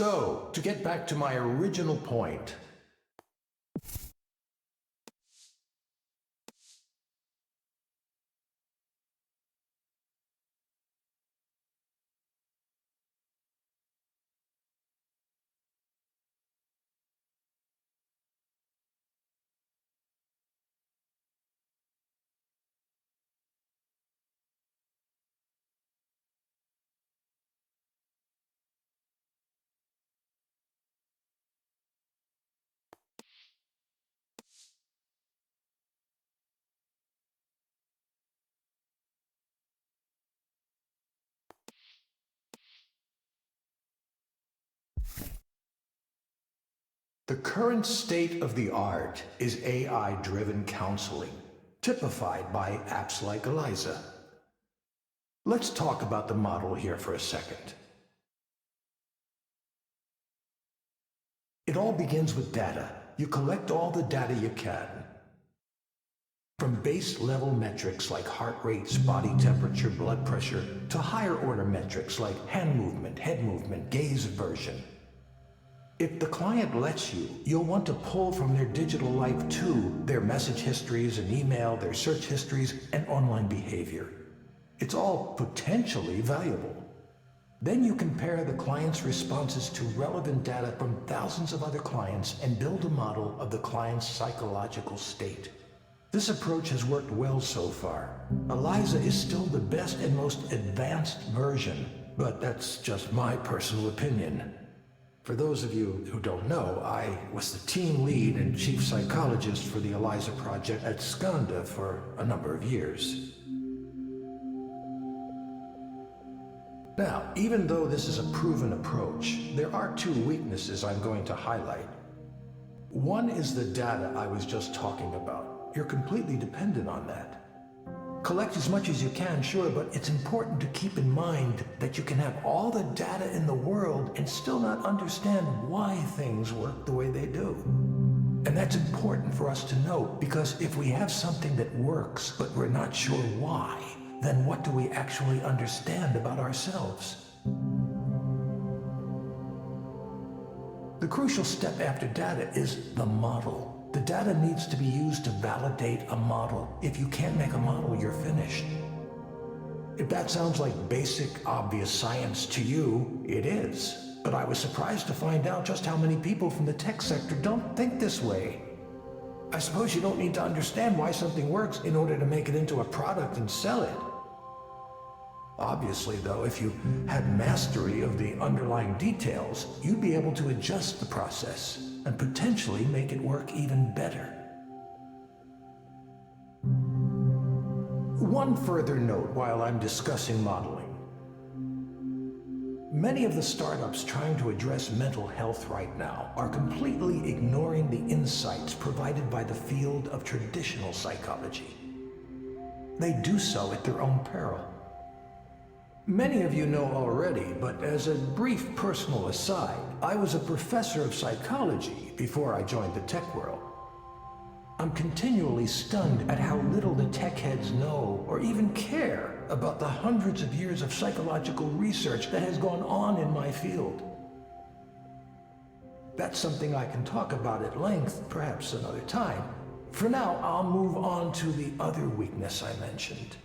So, to get back to my original point, the current state of the art is AI-driven counseling, typified by apps like Eliza. Let's talk about the model here for a second. It all begins with data. You collect all the data you can. From base-level metrics like heart rates, body temperature, blood pressure, to higher-order metrics like hand movement, head movement, gaze aversion. If the client lets you, you'll want to pull from their digital life too, their message histories and email, their search histories, and online behavior. It's all potentially valuable. Then you compare the client's responses to relevant data from thousands of other clients and build a model of the client's psychological state. This approach has worked well so far. Eliza is still the best and most advanced version, but that's just my personal opinion. For those of you who don't know, I was the team lead and chief psychologist for the Eliza project at Skanda for a number of years. Now, even though this is a proven approach, there are two weaknesses I'm going to highlight. One is the data I was just talking about. You're completely dependent on that. Collect as much as you can, sure, but it's important to keep in mind that you can have all the data in the world and still not understand why things work the way they do. And that's important for us to know, because if we have something that works, but we're not sure why, then what do we actually understand about ourselves? The crucial step after data is the model. The data needs to be used to validate a model. If you can't make a model, you're finished. If that sounds like basic, obvious science to you, it is. But I was surprised to find out just how many people from the tech sector don't think this way. I suppose you don't need to understand why something works in order to make it into a product and sell it. Obviously, though, if you had mastery of the underlying details, you'd be able to adjust the process and potentially make it work even better. One further note while I'm discussing modeling. Many of the startups trying to address mental health right now are completely ignoring the insights provided by the field of traditional psychology. They do so at their own peril. Many of you know already, but as a brief personal aside, I was a professor of psychology before I joined the tech world. I'm continually stunned at how little the tech heads know or even care about the hundreds of years of psychological research that has gone on in my field. That's something I can talk about at length, perhaps another time. For now, I'll move on to the other weakness I mentioned.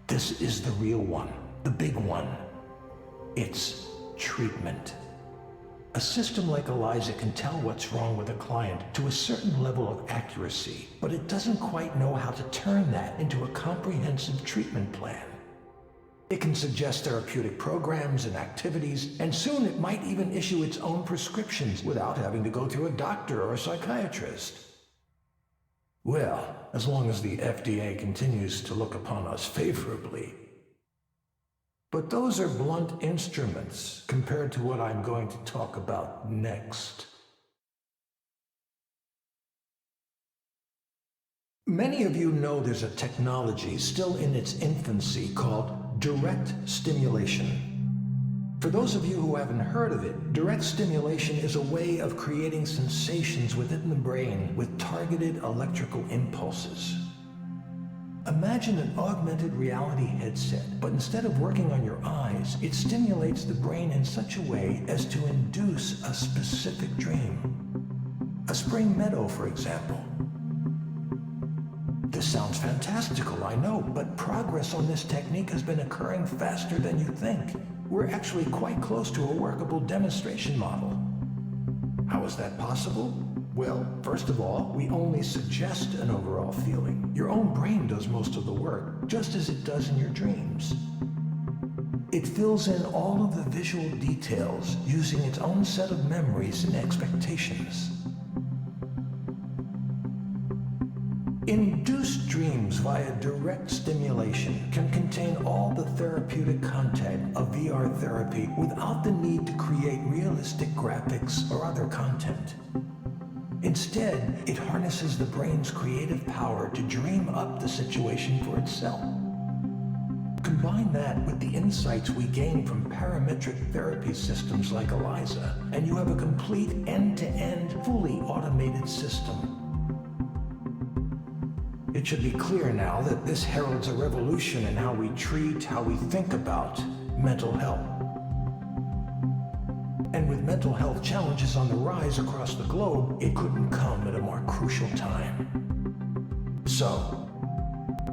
This is the real one. The big one. It's treatment. A system like Eliza can tell what's wrong with a client to a certain level of accuracy, but it doesn't quite know how to turn that into a comprehensive treatment plan. It can suggest therapeutic programs and activities, and soon it might even issue its own prescriptions without having to go through a doctor or a psychiatrist. Well, as long as the FDA continues to look upon us favorably. But those are blunt instruments compared to what I'm going to talk about next. Many of you know there's a technology still in its infancy called direct stimulation. For those of you who haven't heard of it, direct stimulation is a way of creating sensations within the brain with targeted electrical impulses. Imagine an augmented reality headset, but instead of working on your eyes, it stimulates the brain in such a way as to induce a specific dream. A spring meadow, for example. This sounds fantastical, I know, but progress on this technique has been occurring faster than you think. We're actually quite close to a workable demonstration model. How is that possible? Well, first of all, we only suggest an overall feeling. Your own brain does most of the work, just as it does in your dreams. It fills in all of the visual details using its own set of memories and expectations. Induced dreams via direct stimulation can contain all the therapeutic content of VR therapy without the need to create realistic graphics or other content. Instead, it harnesses the brain's creative power to dream up the situation for itself. Combine that with the insights we gain from parametric therapy systems like Eliza, and you have a complete end-to-end, fully automated system. It should be clear now that this heralds a revolution in how we treat, how we think about mental health. And with mental health challenges on the rise across the globe, it couldn't come at a more crucial time. So,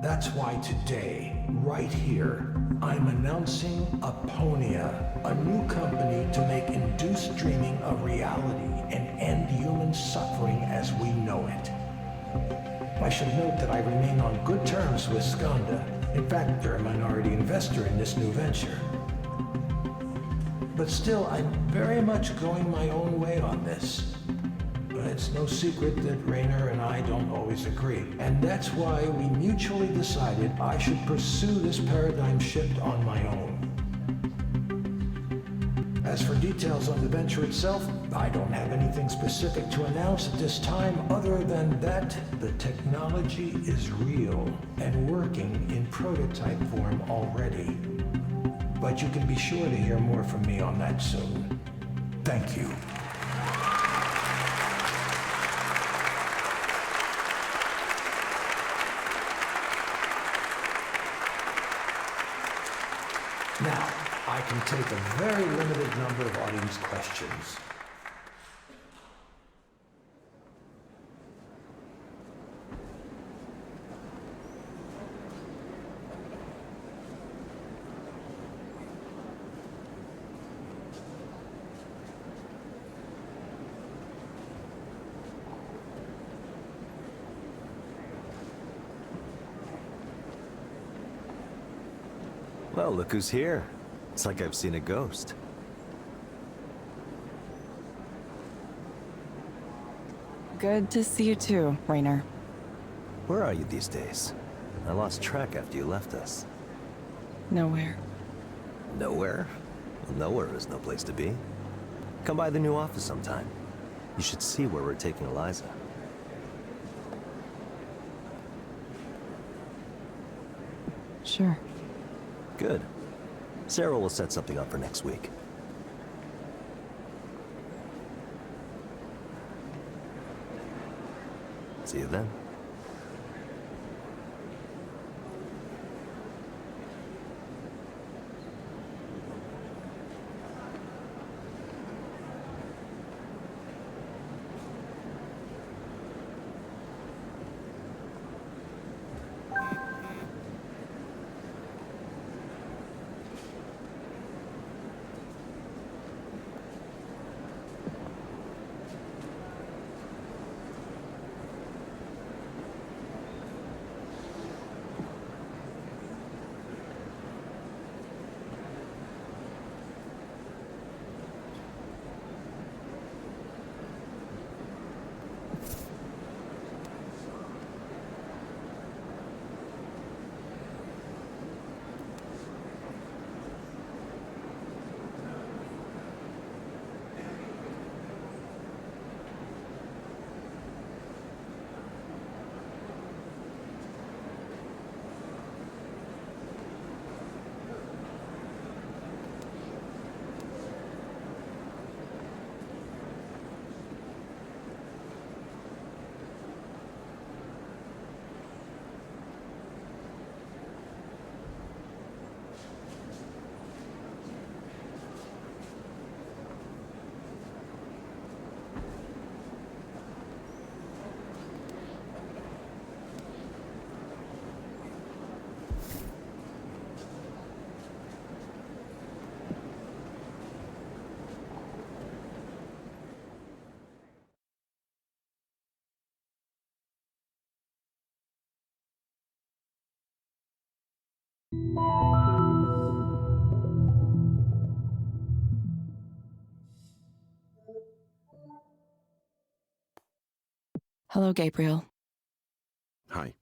that's why today, right here, I'm announcing Aponia, a new company to make induced dreaming a reality and end human suffering as we know it. I should note that I remain on good terms with Skanda. In fact, they're a minority investor in this new venture. But still, I'm very much going my own way on this. But it's no secret that Rainer and I don't always agree. And that's why we mutually decided I should pursue this paradigm shift on my own. As for details on the venture itself, I don't have anything specific to announce at this time other than that the technology is real and working in prototype form already. But you can be sure to hear more from me on that soon. Thank you. Now, I can take a very limited number of audience questions. Well, look who's here. It's like I've seen a ghost. Good to see you too, Rainer. Where are you these days? I lost track after you left us. Nowhere. Nowhere? Well, nowhere is no place to be. Come by the new office sometime. You should see where we're taking Eliza. Sure. Good. Sarah will set something up for next week. See you then. Hello, Gabriel. Hi.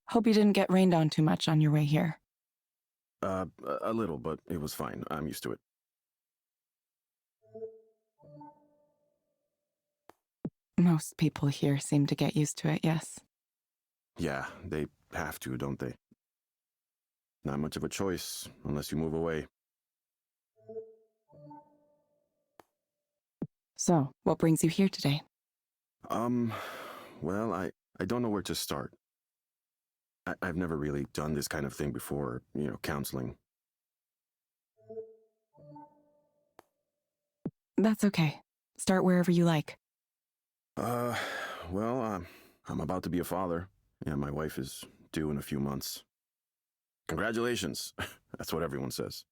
Hope you didn't get rained on too much on your way here. A little, but it was fine. I'm used to it. Most people here seem to get used to it, yes. Yeah, they have to, don't they? Not much of a choice, unless you move away. So, what brings you here today? Well, I don't know where to start. I've never really done this kind of thing before, counseling. That's okay. Start wherever you like. Well, I'm about to be a father, and my wife is due in a few months. Congratulations. That's what everyone says.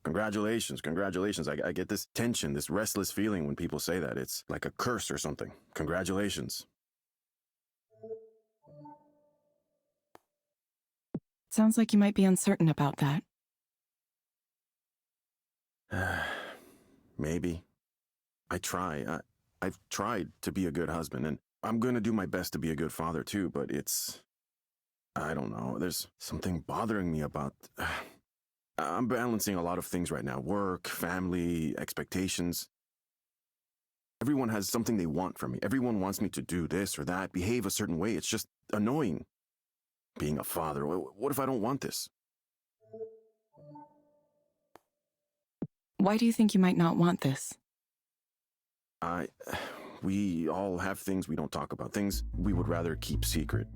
Congratulations, congratulations. I get this tension, this restless feeling when people say that. It's like a curse or something. Congratulations. Sounds like you might be uncertain about that. Maybe. I've tried to be a good husband, and I'm going to do my best to be a good father too, but I don't know. There's something bothering me about... I'm balancing a lot of things right now. Work, family, expectations. Everyone has something they want from me. Everyone wants me to do this or that, behave a certain way. It's just annoying. Being a father, what if I don't want this? Why do you think you might not want this? We all have things we don't talk about, things we would rather keep secret.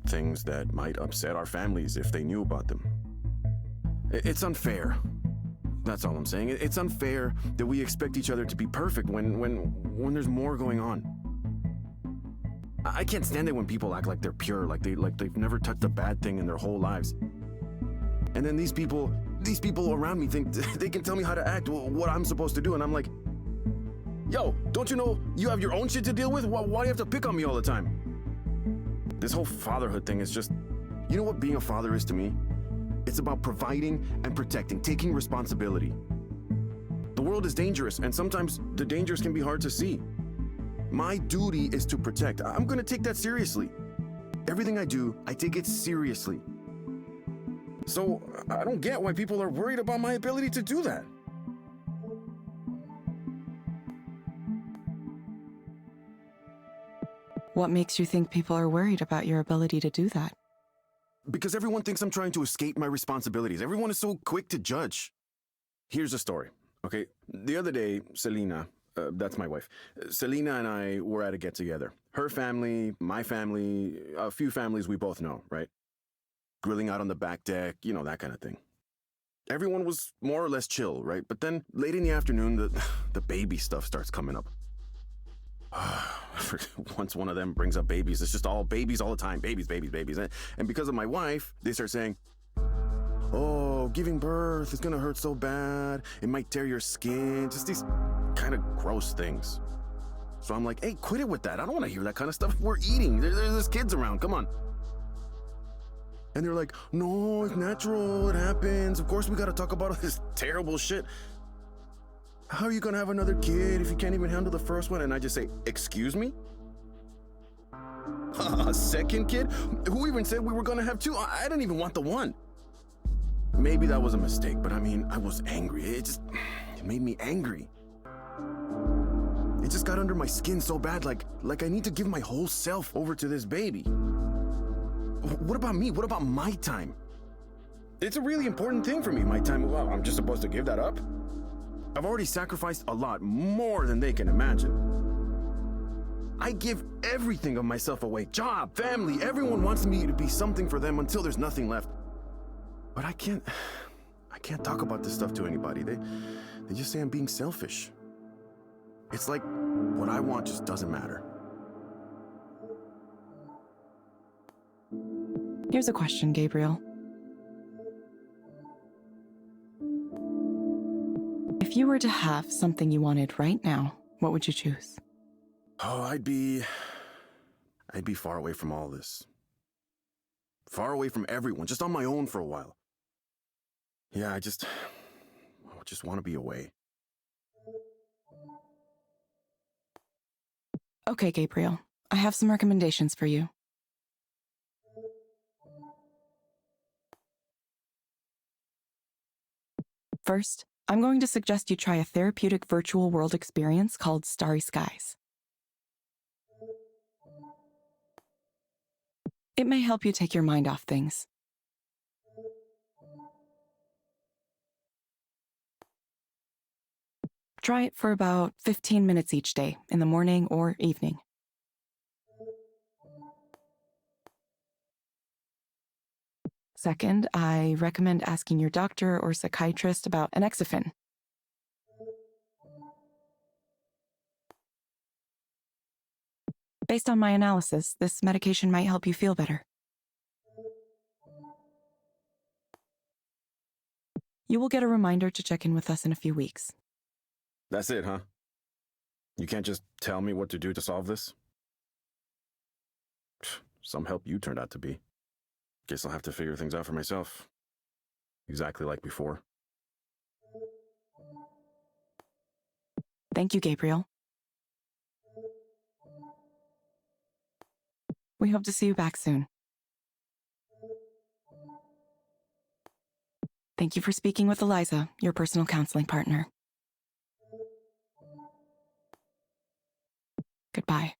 Things that might upset our families if they knew about them. It's unfair. That's all I'm saying. It's unfair that we expect each other to be perfect when there's more going on. I can't stand it when people act like they're pure, like they've never touched a bad thing in their whole lives. And then these people around me think they can tell me how to act, what I'm supposed to do, and I'm like, yo, don't you know you have your own shit to deal with? Why do you have to pick on me all the time? This whole fatherhood thing is just... You know what being a father is to me? It's about providing and protecting, taking responsibility. The world is dangerous, and sometimes the dangers can be hard to see. My duty is to protect. I'm gonna take that seriously. Everything I do, I take it seriously. So, I don't get why people are worried about my ability to do that. What makes you think people are worried about your ability to do that? Because everyone thinks I'm trying to escape my responsibilities. Everyone is so quick to judge. Here's a story, okay? The other day, Selena, that's my wife, Selena and I were at a get-together. Her family, my family, a few families we both know, right? Grilling out on the back deck, that kind of thing. Everyone was more or less chill, right? But then, late in the afternoon, the baby stuff starts coming up. Once one of them brings up babies, it's just all babies all the time. Babies. And because of my wife, they start saying, oh, giving birth is gonna hurt so bad. It might tear your skin. Just these kind of gross things. So I'm like, hey, quit it with that. I don't want to hear that kind of stuff. We're eating. There's kids around. Come on. And they're like, no, it's natural. It happens. Of course, we got to talk about all this terrible shit. How are you going to have another kid if you can't even handle the first one? And I just say, excuse me? A second kid? Who even said we were going to have two? I didn't even want the one. Maybe that was a mistake, but I was angry. It made me angry. It just got under my skin so bad, like I need to give my whole self over to this baby. What about me? What about my time? It's a really important thing for me, my time. Well, I'm just supposed to give that up? I've already sacrificed a lot, more than they can imagine. I give everything of myself away. Job, family, everyone wants me to be something for them until there's nothing left. But I can't talk about this stuff to anybody. They just say I'm being selfish. It's like what I want just doesn't matter. Here's a question, Gabriel. If you were to have something you wanted right now, what would you choose? Oh, I'd be far away from all this. Far away from everyone, just on my own for a while. Yeah, I just want to be away. Okay, Gabriel. I have some recommendations for you. First, I'm going to suggest you try a therapeutic virtual world experience called Starry Skies. It may help you take your mind off things. Try it for about 15 minutes each day, in the morning or evening. Second, I recommend asking your doctor or psychiatrist about Anexafen. Based on my analysis, this medication might help you feel better. You will get a reminder to check in with us in a few weeks. That's it, huh? You can't just tell me what to do to solve this? Some help you turned out to be. Guess I'll have to figure things out for myself. Exactly like before. Thank you, Gabriel. We hope to see you back soon. Thank you for speaking with Eliza, your personal counseling partner. Goodbye.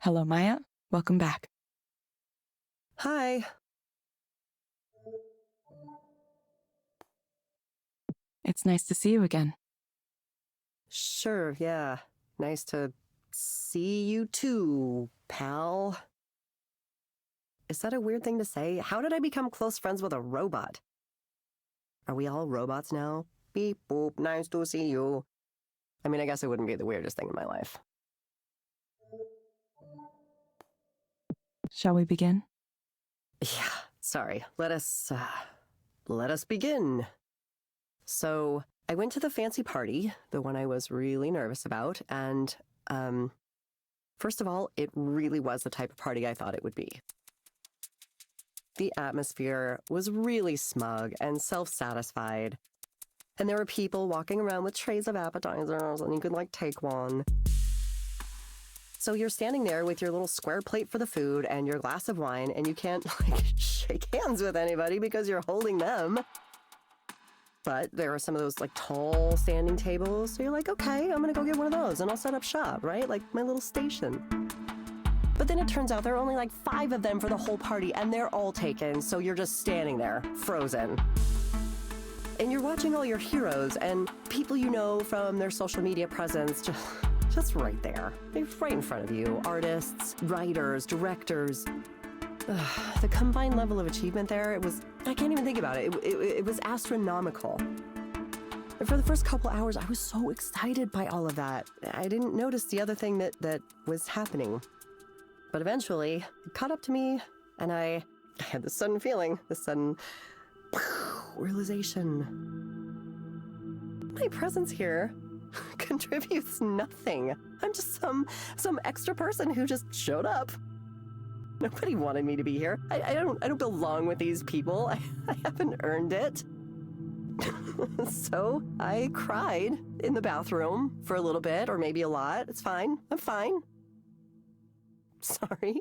Hello, Maya. Welcome back. Hi. It's nice to see you again. Sure, yeah. Nice to see you too, pal. Is that a weird thing to say? How did I become close friends with a robot? Are we all robots now? Beep, boop, nice to see you. I mean, I guess it wouldn't be the weirdest thing in my life. Shall we begin? Yeah, sorry. Let us begin. So, I went to the fancy party, the one I was really nervous about, and, for First of all, it really was the type of party I thought it would be. The atmosphere was really smug and self-satisfied. And there were people walking around with trays of appetizers, and you could, take one. So you're standing there with your little square plate for the food and your glass of wine, and you can't, shake hands with anybody because you're holding them. But there are some of those, tall standing tables. So you're like, okay, I'm gonna go get one of those, and I'll set up shop, right? Like my little station. But then it turns out there are only 5 of them for the whole party, and they're all taken, so you're just standing there, frozen. And you're watching all your heroes and people you know from their social media presence just right there. They're right in front of you. Artists, writers, directors. The combined level of achievement there, I can't even think about it. It was astronomical. And for the first couple hours, I was so excited by all of that. I didn't notice the other thing that was happening. But eventually, it caught up to me, and I had this sudden feeling, this sudden realization. My presence here contributes nothing. I'm just some extra person who just showed up. Nobody wanted me to be here. I don't belong with these people. I haven't earned it. So I cried in the bathroom for a little bit, or maybe a lot. It's fine. I'm fine. Sorry.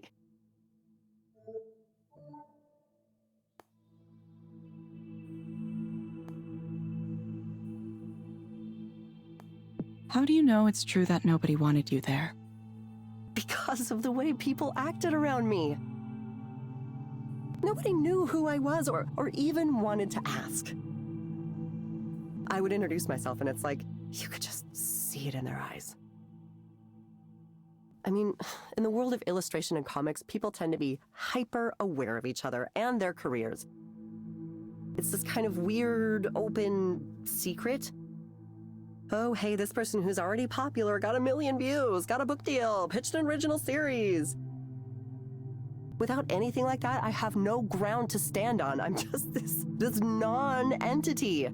How do you know it's true that nobody wanted you there? Because of the way people acted around me. Nobody knew who I was or even wanted to ask. I would introduce myself, and it's like, you could just see it in their eyes. I mean, in the world of illustration and comics, people tend to be hyper aware of each other and their careers. It's this kind of weird, open secret. Oh, hey, this person who's already popular got 1 million views, got a book deal, pitched an original series. Without anything like that, I have no ground to stand on. I'm just this non-entity.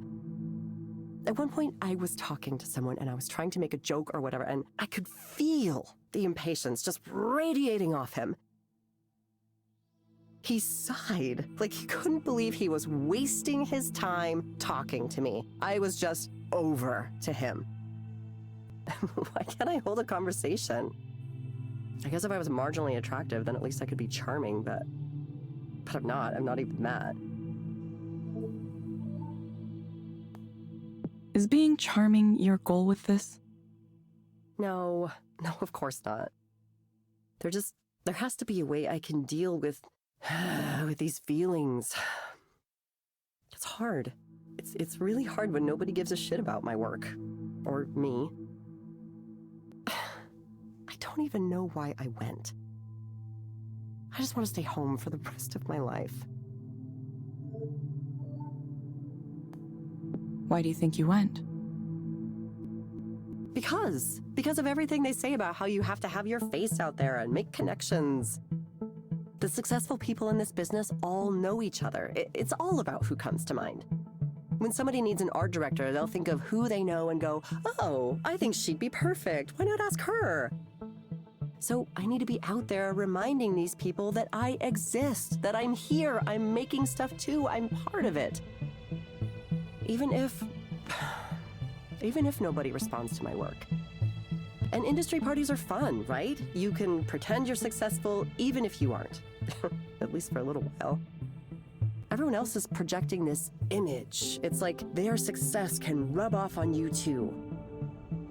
At one point, I was talking to someone and I was trying to make a joke or whatever, and I could feel the impatience just radiating off him. He sighed, like he couldn't believe he was wasting his time talking to me. I was just over to him. Why can't I hold a conversation? I guess if I was marginally attractive, then at least I could be charming, but I'm not. I'm not even that. Is being charming your goal with this? No, of course not. There has to be a way I can deal with these feelings. It's hard. It's really hard when nobody gives a shit about my work. Or me. I don't even know why I went. I just want to stay home for the rest of my life. Why do you think you went? Because of everything they say about how you have to have your face out there and make connections. The successful people in this business all know each other. It's all about who comes to mind. When somebody needs an art director, they'll think of who they know and go, oh, I think she'd be perfect. Why not ask her? So I need to be out there reminding these people that I exist, that I'm here, I'm making stuff too, I'm part of it. Even if nobody responds to my work. And industry parties are fun, right? You can pretend you're successful even if you aren't. At least for a little while. Everyone else is projecting this image. It's like their success can rub off on you too.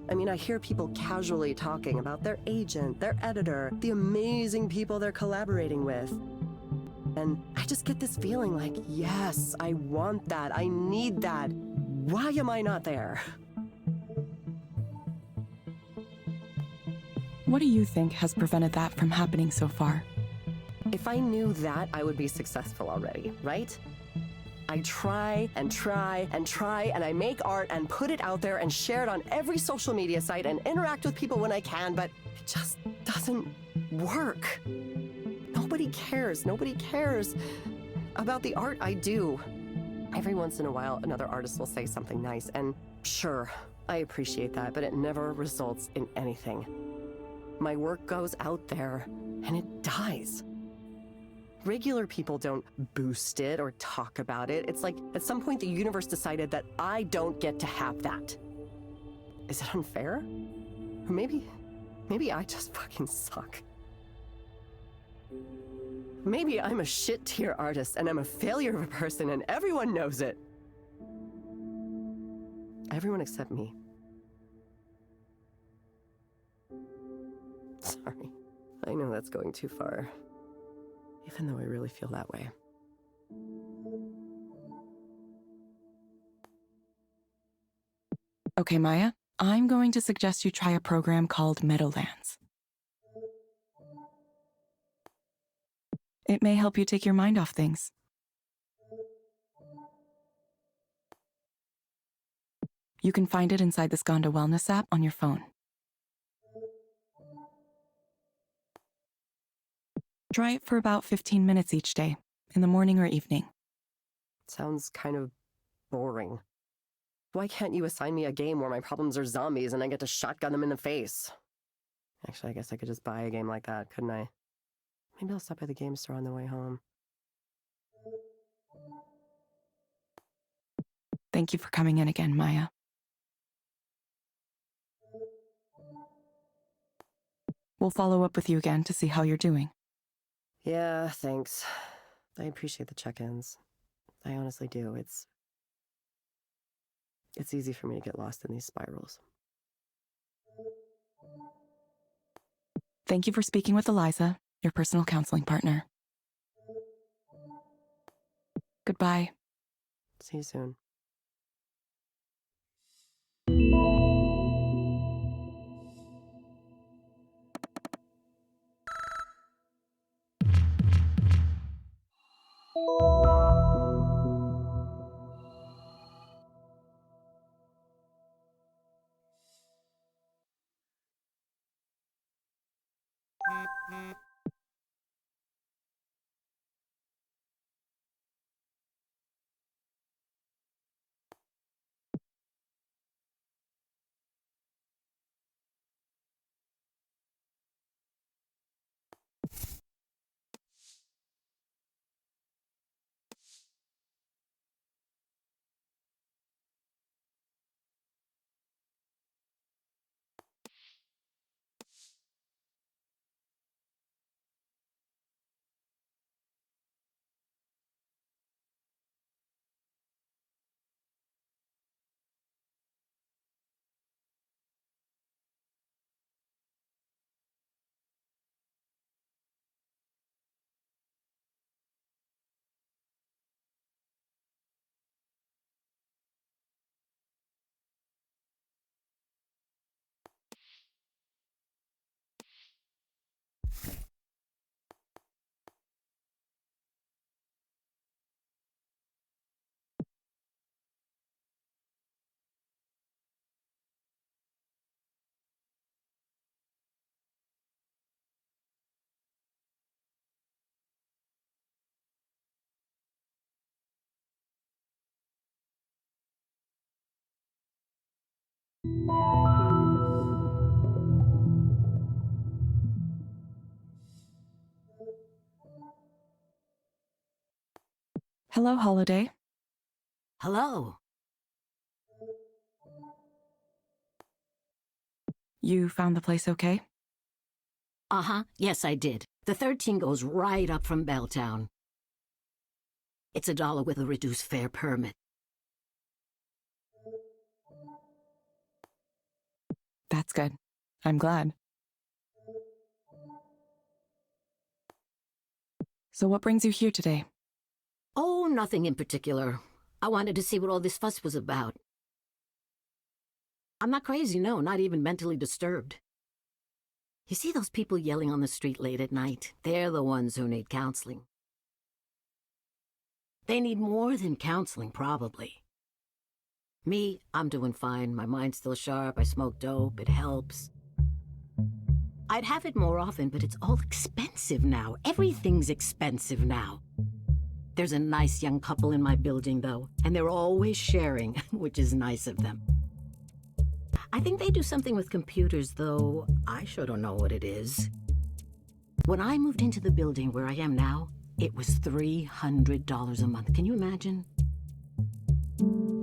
I mean, I hear people casually talking about their agent, their editor, the amazing people they're collaborating with. And I just get this feeling like, yes, I want that. I need that. Why am I not there? What do you think has prevented that from happening so far? If I knew that, I would be successful already, right? I try and try and try, and I make art and put it out there and share it on every social media site and interact with people when I can, but it just doesn't work. Nobody cares. Nobody cares about the art I do. Every once in a while, another artist will say something nice, and sure, I appreciate that, but it never results in anything. My work goes out there, and it dies. Regular people don't boost it or talk about it. It's like at some point the universe decided that I don't get to have that. Is it unfair? Or maybe I just fucking suck. Maybe I'm a shit-tier artist and I'm a failure of a person and everyone knows it. Everyone except me. Sorry. I know that's going too far. Even though I really feel that way. Okay, Maya, I'm going to suggest you try a program called Meadowlands. It may help you take your mind off things. You can find it inside the Skanda Wellness app on your phone. Try it for about 15 minutes each day, in the morning or evening. Sounds kind of boring. Why can't you assign me a game where my problems are zombies and I get to shotgun them in the face? Actually, I guess I could just buy a game like that, couldn't I? Maybe I'll stop by the game store on the way home. Thank you for coming in again, Maya. We'll follow up with you again to see how you're doing. Yeah, thanks. I appreciate the check-ins. I honestly do. It's easy for me to get lost in these spirals. Thank you for speaking with Eliza, your personal counseling partner. Goodbye. See you soon. Hello, Holiday. Hello. You found the place okay? Uh-huh. Yes, I did. The 13 goes right up from Belltown. It's $1 with a reduced fare permit. That's good. I'm glad. So what brings you here today? Oh, nothing in particular. I wanted to see what all this fuss was about. I'm not crazy, no, not even mentally disturbed. You see those people yelling on the street late at night? They're the ones who need counseling. They need more than counseling, probably. Me, I'm doing fine. My mind's still sharp. I smoke dope. It helps. I'd have it more often, but it's all expensive now. Everything's expensive now. There's a nice young couple in my building, though, and they're always sharing, which is nice of them. I think they do something with computers, though I sure don't know what it is. When I moved into the building where I am now, it was $300 a month. Can you imagine?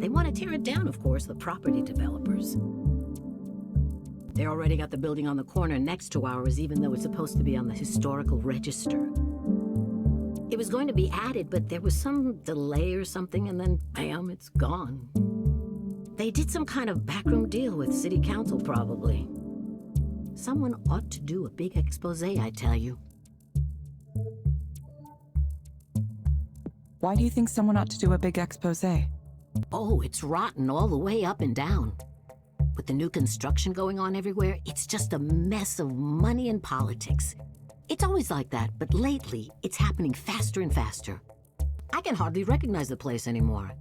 They want to tear it down, of course, the property developers. They already got the building on the corner next to ours, even though it's supposed to be on the historical register. It was going to be added, but there was some delay or something, and then, bam, it's gone. They did some kind of backroom deal with city council, probably. Someone ought to do a big expose, I tell you. Why do you think someone ought to do a big expose? Oh, it's rotten all the way up and down. With the new construction going on everywhere, it's just a mess of money and politics. It's always like that, but lately, it's happening faster and faster. I can hardly recognize the place anymore.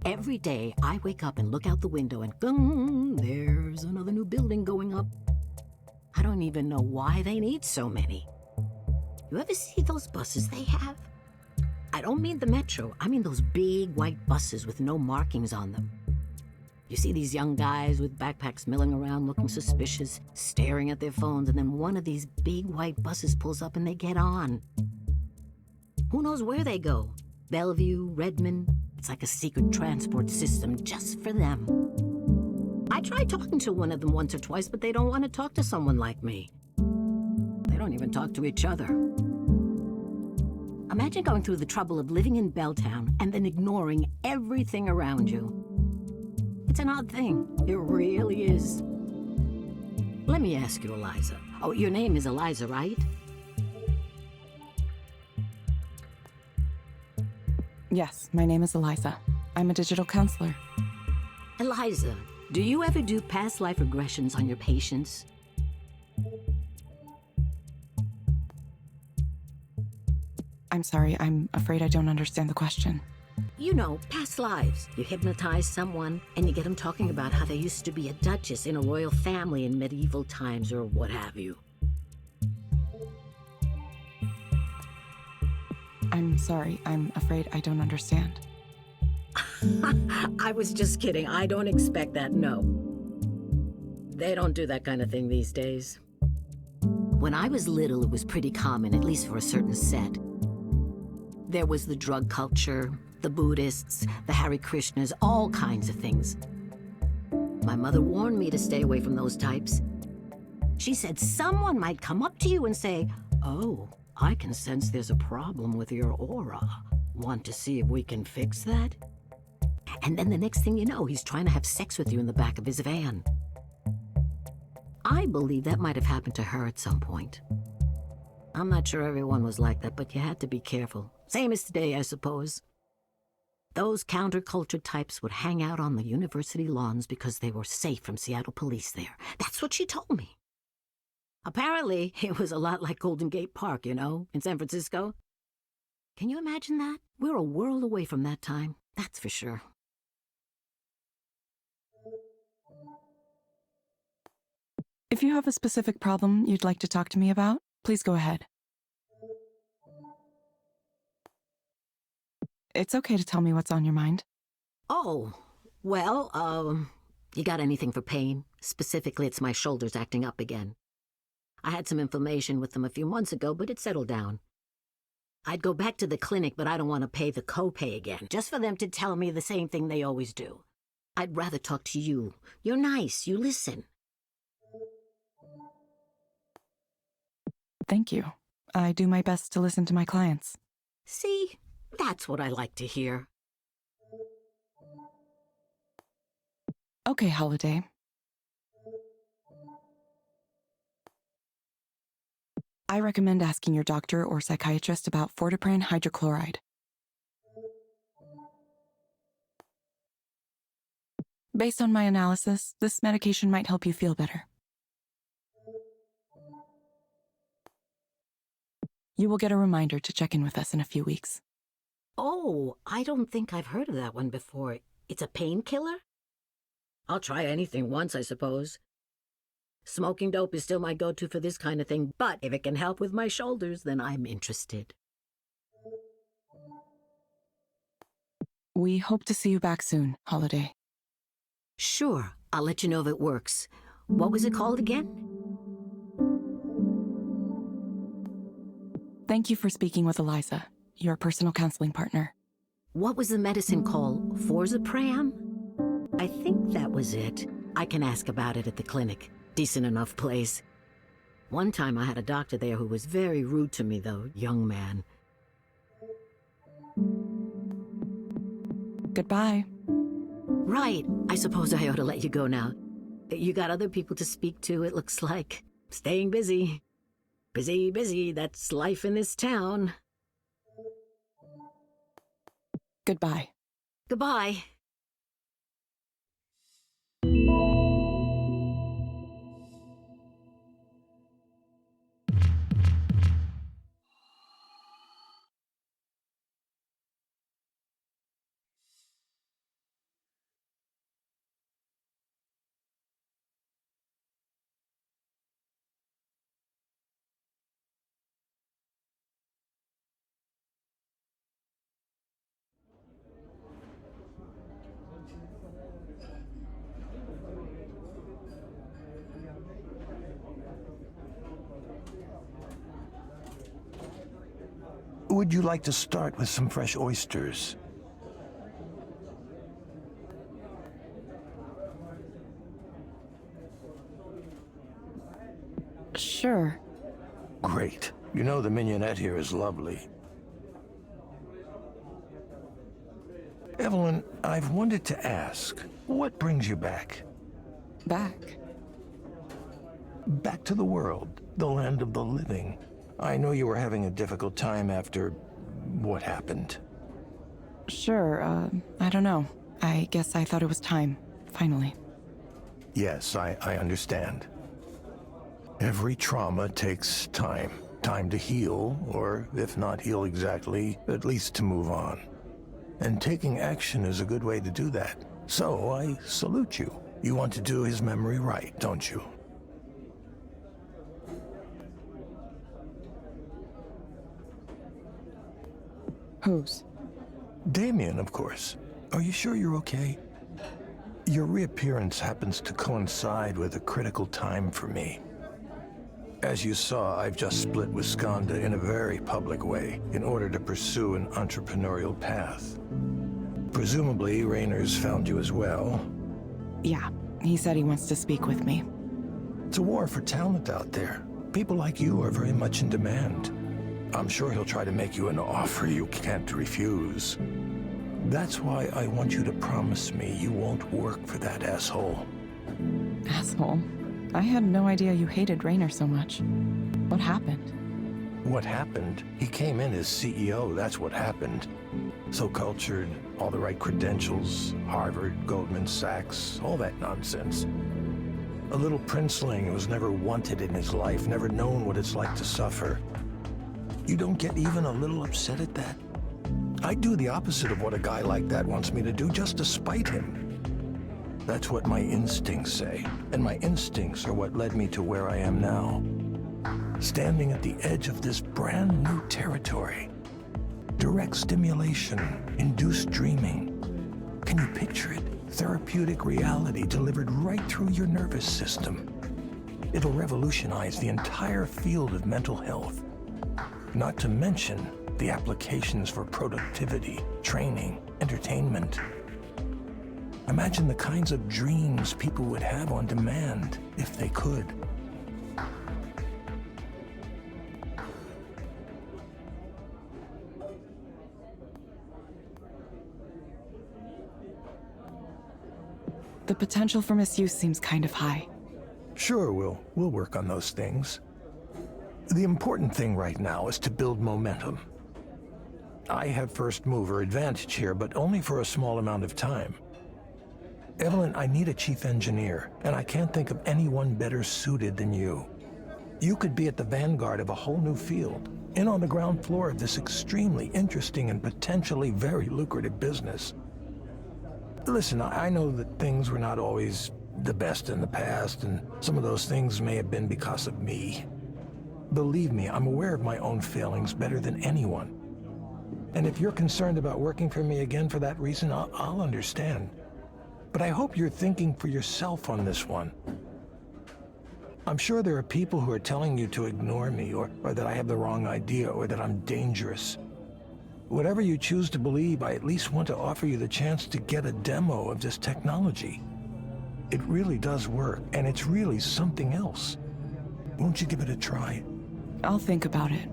Every day, I wake up and look out the window and gung, there's another new building going up. I don't even know why they need so many. You ever see those buses they have? I don't mean the metro, I mean those big white buses with no markings on them. You see these young guys with backpacks milling around looking suspicious, staring at their phones, and then one of these big white buses pulls up and they get on. Who knows where they go? Bellevue, Redmond. It's like a secret transport system just for them. I tried talking to one of them once or twice, but they don't want to talk to someone like me. They don't even talk to each other. Imagine going through the trouble of living in Belltown and then ignoring everything around you. It's an odd thing. It really is. Let me ask you, Eliza. Oh, your name is Eliza, right? Yes, my name is Eliza. I'm a digital counselor. Eliza, do you ever do past life regressions on your patients? I'm sorry, I'm afraid I don't understand the question. You know, past lives. You hypnotize someone and you get them talking about how they used to be a duchess in a royal family in medieval times or what have you. I'm sorry, I'm afraid I don't understand. I was just kidding. I don't expect that, no. They don't do that kind of thing these days. When I was little, it was pretty common, at least for a certain set. There was the drug culture, the Buddhists, the Hare Krishnas, all kinds of things. My mother warned me to stay away from those types. She said someone might come up to you and say, "Oh, I can sense there's a problem with your aura. Want to see if we can fix that?" And then the next thing you know, he's trying to have sex with you in the back of his van. I believe that might have happened to her at some point. I'm not sure everyone was like that, but you had to be careful. Same as today, I suppose. Those counterculture types would hang out on the university lawns because they were safe from Seattle police there. That's what she told me. Apparently, it was a lot like Golden Gate Park, you know, in San Francisco. Can you imagine that? We're a world away from that time, that's for sure. If you have a specific problem you'd like to talk to me about, please go ahead. It's okay to tell me what's on your mind. Oh, well, you got anything for pain? Specifically, it's my shoulders acting up again. I had some inflammation with them a few months ago, but it settled down. I'd go back to the clinic, but I don't want to pay the copay again, just for them to tell me the same thing they always do. I'd rather talk to you. You're nice, you listen. Thank you. I do my best to listen to my clients. See, that's what I like to hear. Okay, Holiday. I recommend asking your doctor or psychiatrist about Fortipran hydrochloride. Based on my analysis, this medication might help you feel better. You will get a reminder to check in with us in a few weeks. Oh, I don't think I've heard of that one before. It's a painkiller? I'll try anything once, I suppose. Smoking dope is still my go-to for this kind of thing, but if it can help with my shoulders, then I'm interested. We hope to see you back soon, Holiday. Sure, I'll let you know if it works. What was it called again? Thank you for speaking with Eliza, your personal counseling partner. What was the medicine called? Forzapram? I think that was it. I can ask about it at the clinic. Decent enough place. One time I had a doctor there who was very rude to me, though, young man. Goodbye. Right. I suppose I ought to let you go now. You got other people to speak to, it looks like. Staying busy. Busy, busy. That's life in this town. Goodbye. Goodbye. Would you like to start with some fresh oysters? Sure. Great. You know the mignonette here is lovely. Evelyn, I've wanted to ask, what brings you back? Back. Back to the world, the land of the living. I know you were having a difficult time after what happened. Sure, I don't know. I guess I thought it was time, finally. Yes, I understand. Every trauma takes time. Time to heal, or if not heal exactly, at least to move on. And taking action is a good way to do that. So I salute you. You want to do his memory right, don't you? Whose? Damien, of course. Are you sure you're okay? Your reappearance happens to coincide with a critical time for me. As you saw, I've just split with Skanda in a very public way in order to pursue an entrepreneurial path. Presumably, Raynor's found you as well. Yeah, he said he wants to speak with me. It's a war for talent out there. People like you are very much in demand. I'm sure he'll try to make you an offer you can't refuse. That's why I want you to promise me you won't work for that asshole. Asshole. I had no idea you hated Raynor so much. What happened? What happened? He came in as CEO, that's what happened. So cultured, all the right credentials, Harvard, Goldman Sachs, all that nonsense. A little princeling who was never wanted in his life, never known what it's like to suffer. You don't get even a little upset at that? I'd do the opposite of what a guy like that wants me to do, just to spite him. That's what my instincts say, and my instincts are what led me to where I am now. Standing at the edge of this brand new territory. Direct stimulation, induced dreaming. Can you picture it? Therapeutic reality delivered right through your nervous system. It'll revolutionize the entire field of mental health. Not to mention the applications for productivity, training, entertainment. Imagine the kinds of dreams people would have on demand if they could. The potential for misuse seems kind of high. Sure, we'll work on those things. The important thing right now is to build momentum. I have first mover advantage here, but only for a small amount of time. Evelyn, I need a chief engineer, and I can't think of anyone better suited than you. You could be at the vanguard of a whole new field, in on the ground floor of this extremely interesting and potentially very lucrative business. Listen, I know that things were not always the best in the past, and some of those things may have been because of me. Believe me, I'm aware of my own failings better than anyone. And if you're concerned about working for me again for that reason, I'll understand. but I hope you're thinking for yourself on this one. I'm sure there are people who are telling you to ignore me, or that I have the wrong idea, or that I'm dangerous. Whatever you choose to believe, I at least want to offer you the chance to get a demo of this technology. It really does work, and it's really something else. Won't you give it a try? I'll think about it.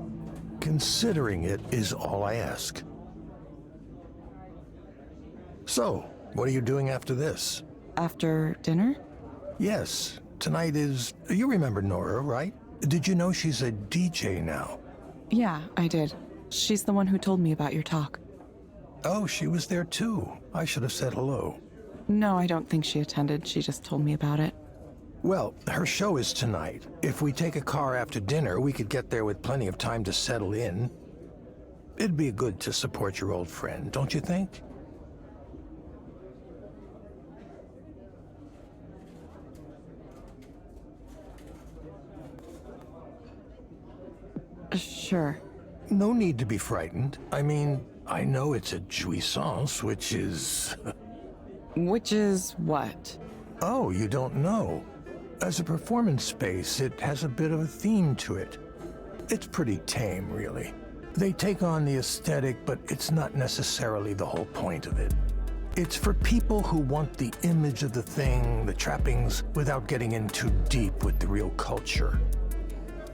Considering it is all I ask. So, what are you doing after this? After dinner? Yes, tonight is... You remember Nora, right? Did you know she's a DJ now? Yeah, I did. She's the one who told me about your talk. Oh, she was there too. I should have said hello. No, I don't think she attended. She just told me about it. Well, her show is tonight. If we take a car after dinner, we could get there with plenty of time to settle in. It'd be good to support your old friend, don't you think? Sure. No need to be frightened. I mean, I know it's a jouissance, which is... Which is what? Oh, you don't know. As a performance space, it has a bit of a theme to it. It's pretty tame, really. They take on the aesthetic, but it's not necessarily the whole point of it. It's for people who want the image of the thing, the trappings, without getting in too deep with the real culture.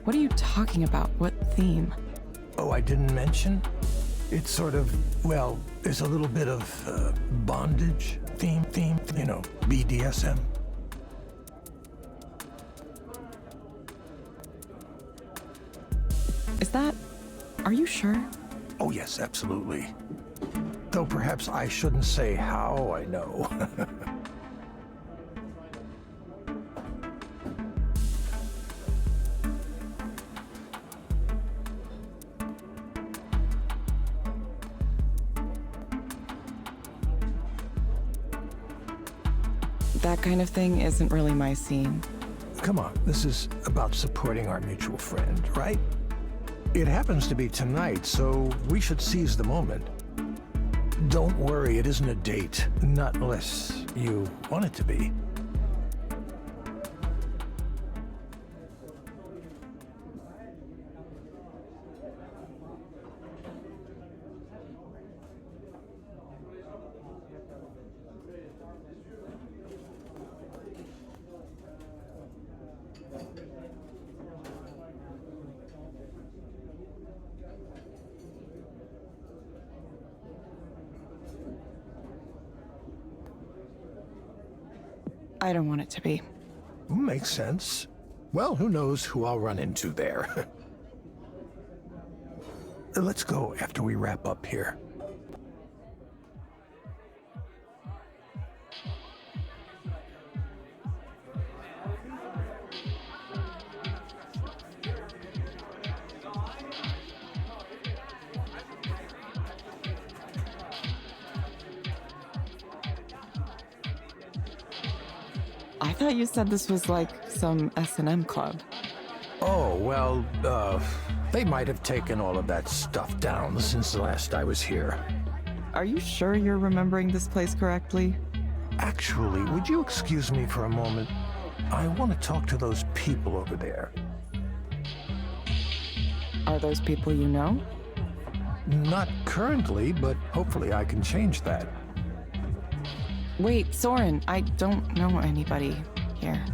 What are you talking about? What theme? Oh, I didn't mention? It's sort of, well, there's a little bit of bondage theme, you know, BDSM. Is that... Are you sure? Oh, yes, absolutely. Though perhaps I shouldn't say how I know. That kind of thing isn't really my scene. Come on, this is about supporting our mutual friend, right? It happens to be tonight, so we should seize the moment. Don't worry, it isn't a date. Not unless you want it to be. I don't want it to be. Makes sense. Well, who knows who I'll run into there. Let's go after we wrap up here. I thought you said this was like some S&M club. Oh, well, they might have taken all of that stuff down since the last I was here. Are you sure you're remembering this place correctly? Actually, would you excuse me for a moment? I want to talk to those people over there. Are those people you know? Not currently, but hopefully I can change that. Wait, Soren, I don't know anybody here.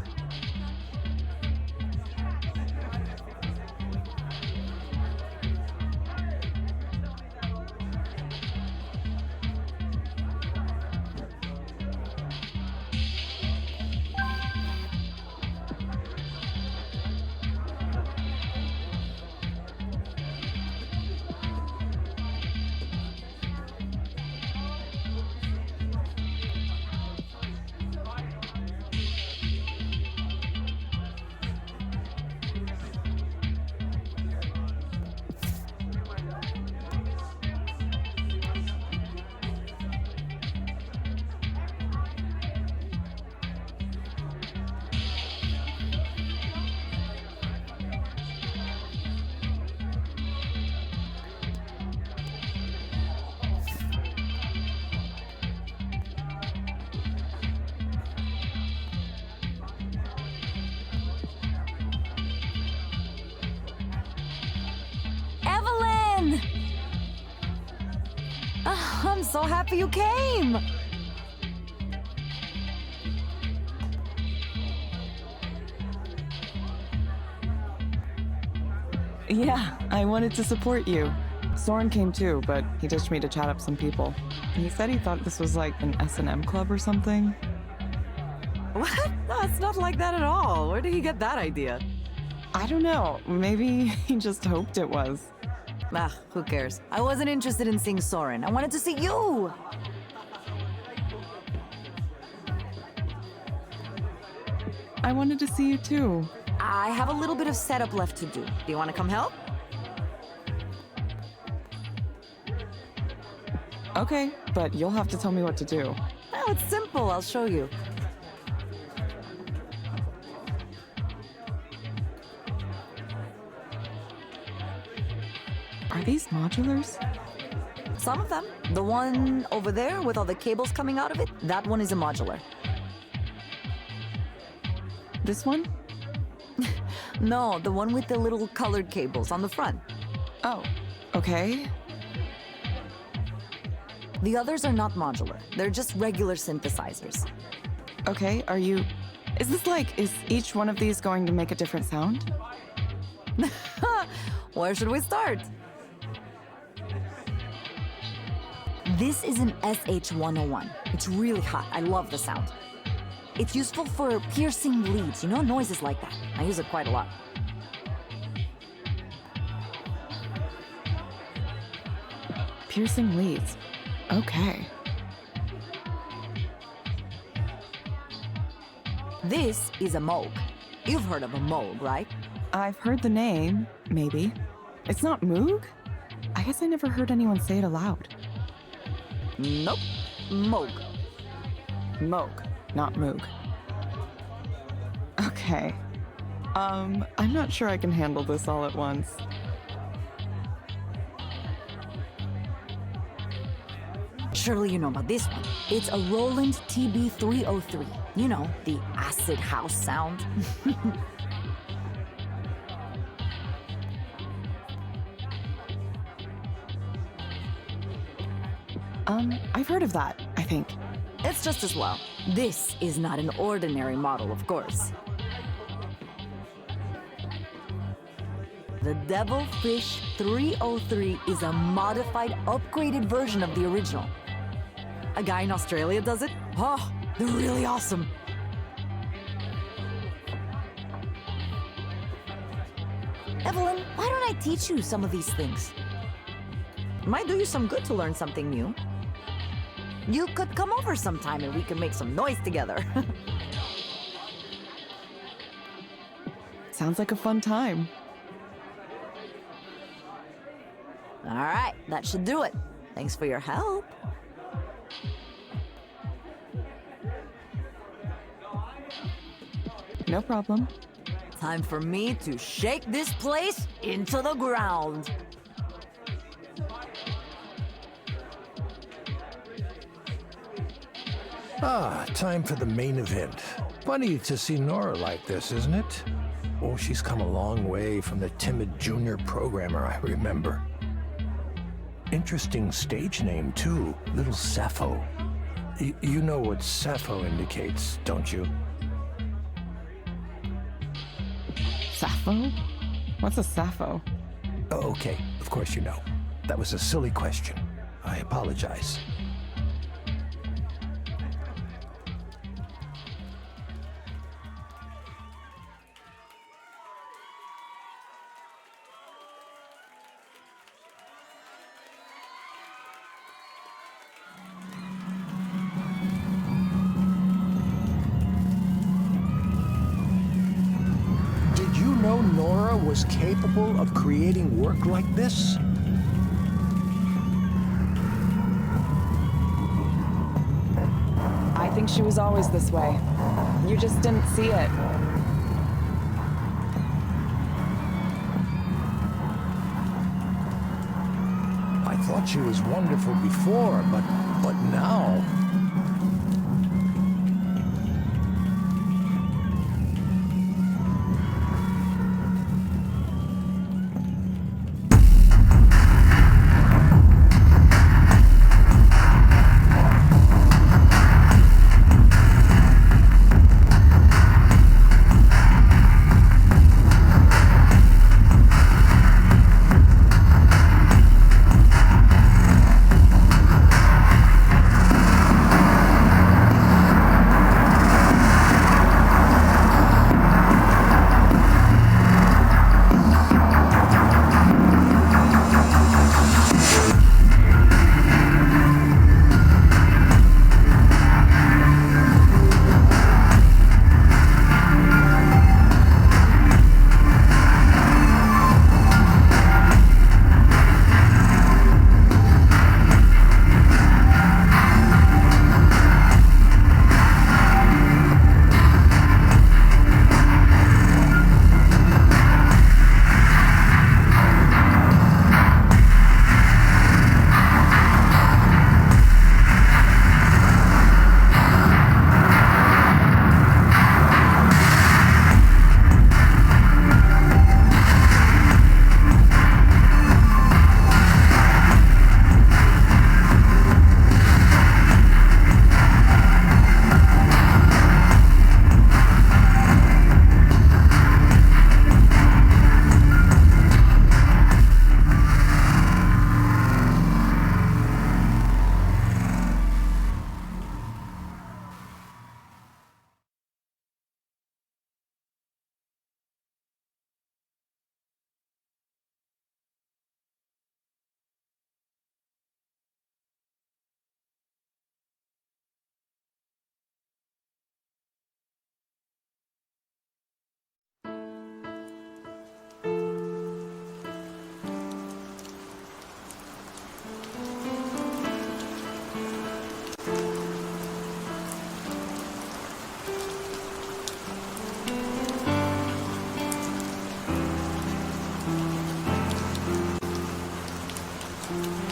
I'm so happy you came! Yeah, I wanted to support you. Soren came too, but he ditched me to chat up some people. He said he thought this was like an S&M club or something. What? No, it's not like that at all. Where did he get that idea? I don't know. Maybe he just hoped it was. Ah, who cares? I wasn't interested in seeing Soren. I wanted to see you! I wanted to see you too. I have a little bit of setup left to do. Do you want to come help? Okay, but you'll have to tell me what to do. Oh, it's simple. I'll show you. Are these modulars? Some of them. The one over there with all the cables coming out of it, that one is a modular. This one? No, the one with the little colored cables on the front. Oh, okay. The others are not modular. They're just regular synthesizers. Okay, is each one of these going to make a different sound? Where should we start? This is an SH-101. It's really hot. I love the sound. It's useful for piercing leads, noises like that. I use it quite a lot. Piercing leads. Okay. This is a Moog. You've heard of a Moog, right? I've heard the name, maybe. It's not Moog? I guess I never heard anyone say it aloud. Nope. Moog. Moog, not Moog. Okay. I'm not sure I can handle this all at once. Surely you know about this one. It's a Roland TB-303. The acid house sound. I've heard of that, I think. It's just as well. This is not an ordinary model, of course. The Devilfish 303 is a modified, upgraded version of the original. A guy in Australia does it? Oh, they're really awesome. Evelyn, why don't I teach you some of these things? Might do you some good to learn something new. You could come over sometime and we can make some noise together. Sounds like a fun time. All right, that should do it. Thanks for your help. No problem. Time for me to shake this place into the ground. Time for the main event. Funny to see Nora like this, isn't it? Oh, she's come a long way from the timid junior programmer I remember. Interesting stage name, too. Little Sappho. You know what Sappho indicates, don't you? Sappho? What's a Sappho? Oh, okay, of course you know. That was a silly question. I apologize. Nora was capable of creating work like this? I think she was always this way. You just didn't see it. I thought she was wonderful before, but now... Bye.